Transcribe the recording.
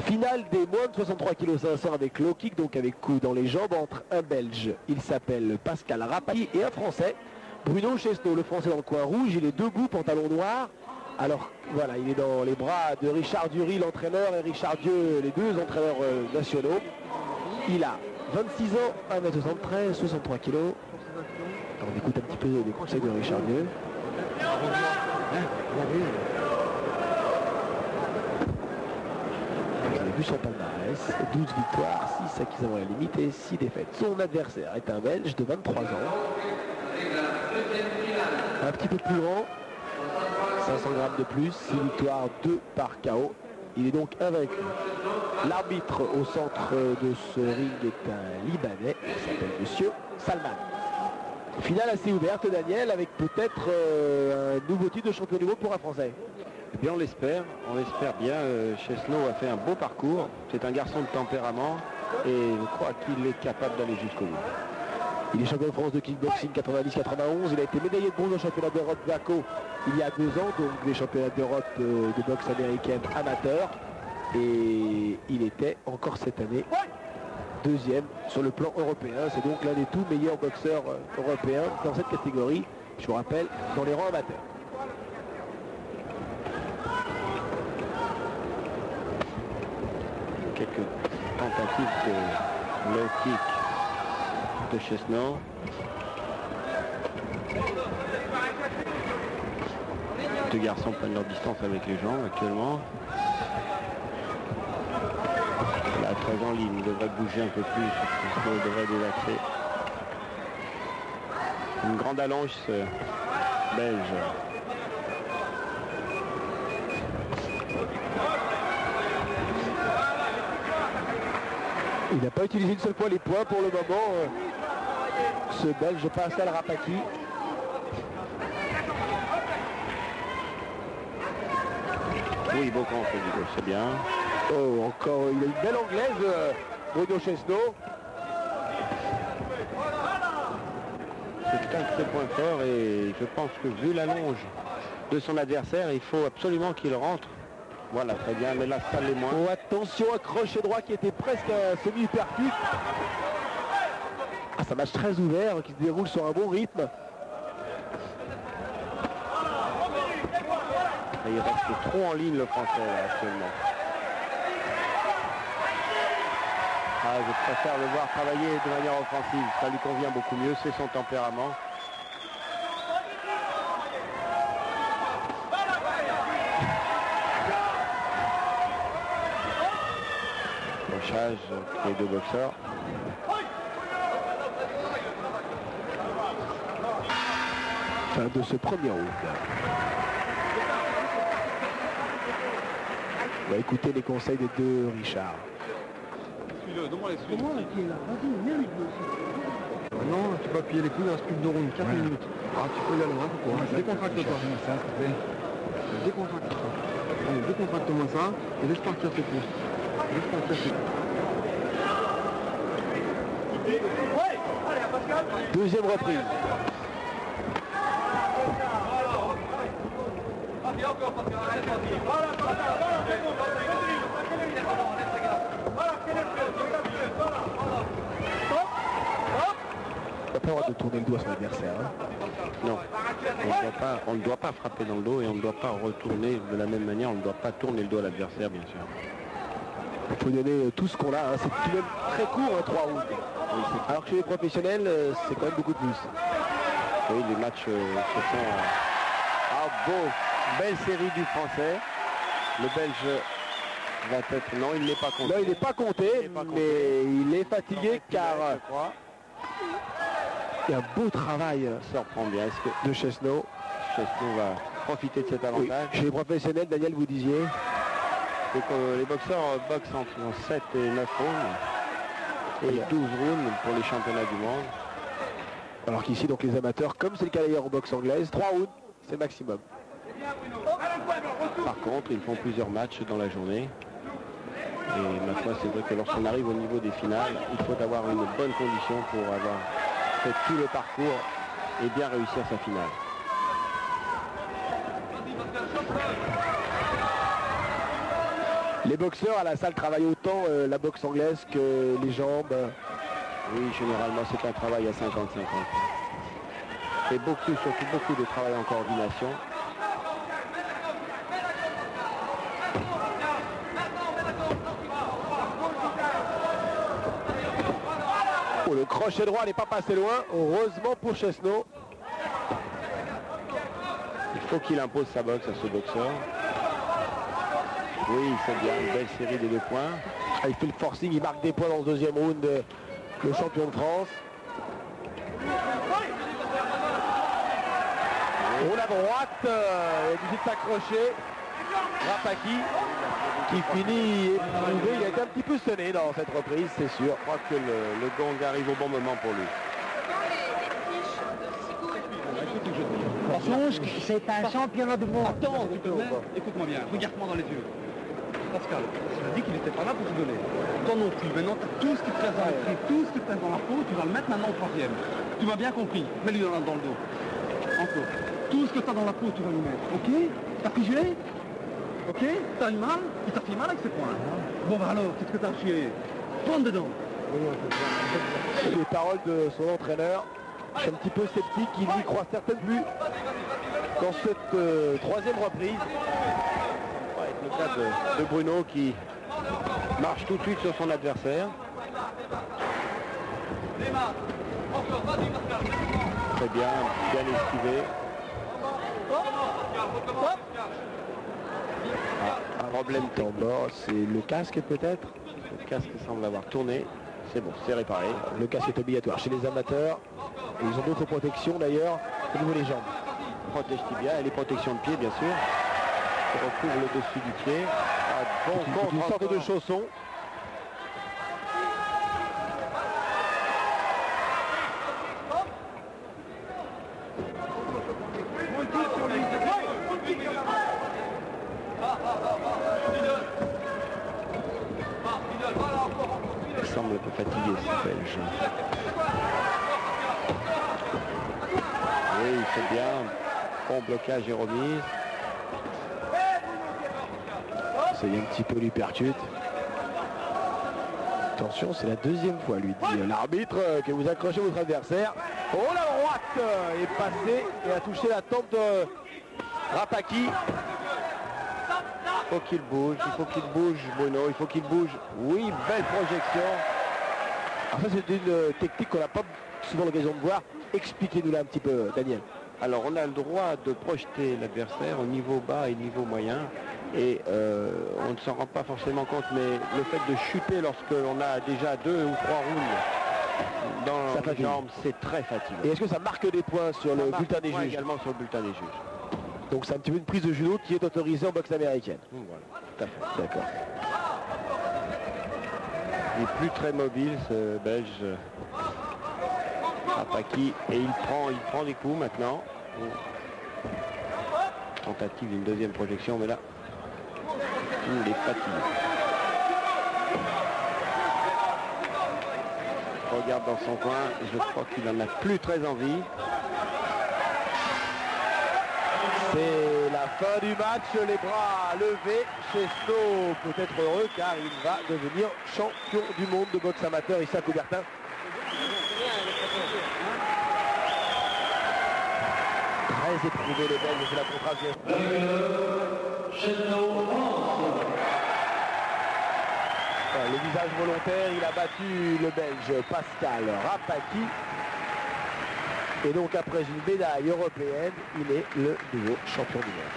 Finale des moins de 63 kg 500 avec low kick, donc avec coup dans les jambes, entre un Belge, il s'appelle Pascal Rapaki, et un Français, Bruno Chesneau. Le Français dans le coin rouge, il est debout, pantalon noir. Alors voilà, il est dans les bras de Richard Dury, l'entraîneur, et Richard Dieu, les deux entraîneurs nationaux. Il a 26 ans, 1m73, 63 kg. On écoute un petit peu les conseils de Richard Dieu. Vous avez vu son palmarès, 12 victoires, 6 acquises avant la limite et 6 défaites. Son adversaire est un Belge de 23 ans. Un petit peu plus grand, 500 grammes de plus, 6 victoires, 2 par KO. Il est donc invaincu. L'arbitre au centre de ce ring est un Libanais, il s'appelle Monsieur Salman. Finale assez ouverte, Daniel, avec peut-être un nouveau titre de champion du monde pour un Français. Eh bien, on l'espère bien. Chesneau a fait un beau parcours. C'est un garçon de tempérament et je crois qu'il est capable d'aller jusqu'au bout. Il est champion de France de kickboxing 90-91. Il a été médaillé de bronze au championnat d'Europe VACO il y a 2 ans, donc des championnats d'Europe de boxe américaine amateur. Et il était encore cette année deuxième sur le plan européen. C'est donc l'un des tout meilleurs boxeurs européens dans cette catégorie, je vous rappelle, dans les rangs amateurs. Quelques tentatives de low kick de Chesneau. Deux garçons prennent leur distance avec les jambes actuellement. Là, très en ligne, il devrait bouger un peu plus. Chesneau devrait délaxer. Une grande allonge belge. Il n'a pas utilisé une seule fois les points pour le moment, ce Belge Pascal Rapaki. Oui, beau camp, c'est bien. Oh, encore, il a une belle anglaise, Bruno Chesneau. C'est un de ses points forts et je pense que vu l'allonge de son adversaire, il faut absolument qu'il rentre. Voilà, très bien, mais là, ça l'est moins. Oh, attention, un crochet droit qui était presque un semi-uppercut. Ah, c'est un match très ouvert qui se déroule sur un bon rythme. Et il reste trop en ligne le Français là, actuellement. Ah, je préfère le voir travailler de manière offensive. Ça lui convient beaucoup mieux, c'est son tempérament. Crochage pour les deux boxeurs. Fin de ce premier round. On va écouter les conseils des deux Richard. Non, tu peux appuyer les coudes, il reste plus que 2 rounds, 4 minutes. Ah, tu peux y aller, hein, pourquoi décontracte-toi. Décontracte-toi. Allez, décontracte-moi ça et laisse partir tes pouces. Laisse partir tes pouces. Deuxième reprise. On n'a pas le droit de tourner le doigt sur l'adversaire. Hein. Non, on ne doit pas frapper dans le dos et on ne doit pas retourner de la même manière, on ne doit pas tourner le dos à l'adversaire, bien sûr. Il faut donner tout ce qu'on a, hein. C'est tout de même très court, 3 rounds. Oui, alors que chez les professionnels, c'est quand même beaucoup plus. Oui, les matchs se font... Ah, beau, belle série du Français. Le Belge va être... Non, il n'est pas compté. Non, il n'est pas compté, mais il est fatigué car... Il y a un beau travail ça reprend bien. De Chesneau. Chesneau va profiter de cet avantage. Oui. Chez les professionnels, Daniel, vous disiez donc, les boxeurs boxent entre 7 et 9 rounds et 12 rounds pour les championnats du monde. Alors qu'ici, donc les amateurs, comme c'est le cas d'ailleurs en boxe anglaise, 3 rounds, c'est le maximum. Par contre, ils font plusieurs matchs dans la journée. Et maintenant, c'est vrai que lorsqu'on arrive au niveau des finales, il faut avoir une bonne condition pour avoir fait tout le parcours et bien réussir sa finale. Les boxeurs à la salle travaillent autant la boxe anglaise que les jambes. Oui, généralement c'est un travail à 50-50. Et surtout beaucoup de travail en coordination. Oh, le crochet droit n'est pas passé loin, heureusement pour Chesneau. Il faut qu'il impose sa boxe à ce boxeur. Oui, c'est bien, une belle série des 2 points. Ah, il fait le forcing, il marque des points dans le deuxième round, le champion de France. Oh, la droite, il est accroché. Rapaki qui finit éprouvé. Il a été un petit peu sonné dans cette reprise, c'est sûr. Je crois que le gong arrive au bon moment pour lui. C'est un championnat du monde. Attends, écoute-moi bien, regarde-moi dans les yeux. Pascal, tu as dit qu'il n'était pas là pour rigoler. Toi non plus, maintenant tu as tout ce qui te reste dans l'esprit, tout ce qui te reste dans la peau, tu vas le mettre maintenant au 3e. Tu m'as bien compris, mets-lui dans le dos. Encore. Tout ce que tu as dans la peau, tu vas lui mettre, ok? T'as figé? Ok? T'as eu mal? Il t'a fait mal avec ses poings. Bon bah alors, qu'est-ce que t'as chié? Prends dedans. Les paroles de son entraîneur. Je suis un petit peu sceptique, il n'y croit certainement plus dans cette 3e reprise. Ouais, le cas de Bruno qui marche tout de suite sur son adversaire. Très bien, bien esquivé. Problème en bas, c'est le casque peut-être. Le casque semble avoir tourné. C'est bon, c'est réparé. Le casque est obligatoire chez les amateurs. Et ils ont d'autres protections d'ailleurs au niveau des jambes. Protège tibia et les protections de pied bien sûr. Qui recouvre le dessus du pied. Une sorte de chausson. Il semble un peu fatigué ce Belge. Oui, c'est bien. Bon blocage et remise. C'est un petit peu l'hypercute. Attention, c'est la 2e fois, lui dit l'arbitre, que vous accrochez votre adversaire. Oh, la droite est passée et a touché la tempe de Rapaki. Il faut qu'il bouge, Bruno, il faut qu'il bouge. Oui, belle projection. Alors ça, c'est une technique qu'on n'a pas souvent l'occasion de voir. Expliquez-nous là un petit peu, Daniel. Alors, on a le droit de projeter l'adversaire au niveau bas et niveau moyen. Et on ne s'en rend pas forcément compte, mais le fait de chuter lorsque l'on a déjà 2 ou 3 rounds dans les jambes, c'est très fatigant. Et est-ce que ça marque des points sur le bulletin des juges? Également sur le bulletin des juges. Donc c'est un petit peu une prise de judo qui est autorisée en boxe américaine. Voilà, tout à fait. D'accord. Il n'est plus très mobile ce Belge Rapaki, et il prend des coups maintenant. Tentative d'une 2e projection, mais là il est fatigué. Regarde dans son coin, je crois qu'il n'en a plus très envie. C'est la fin du match, les bras levés. Chesneau peut être heureux car il va devenir champion du monde de boxe amateur ici à Coubertin. Très éprouvé les Belges, c'est la contraste. Le visage volontaire, il a battu le Belge Pascal Rapaki. Et donc après une médaille européenne, il est le nouveau champion du monde.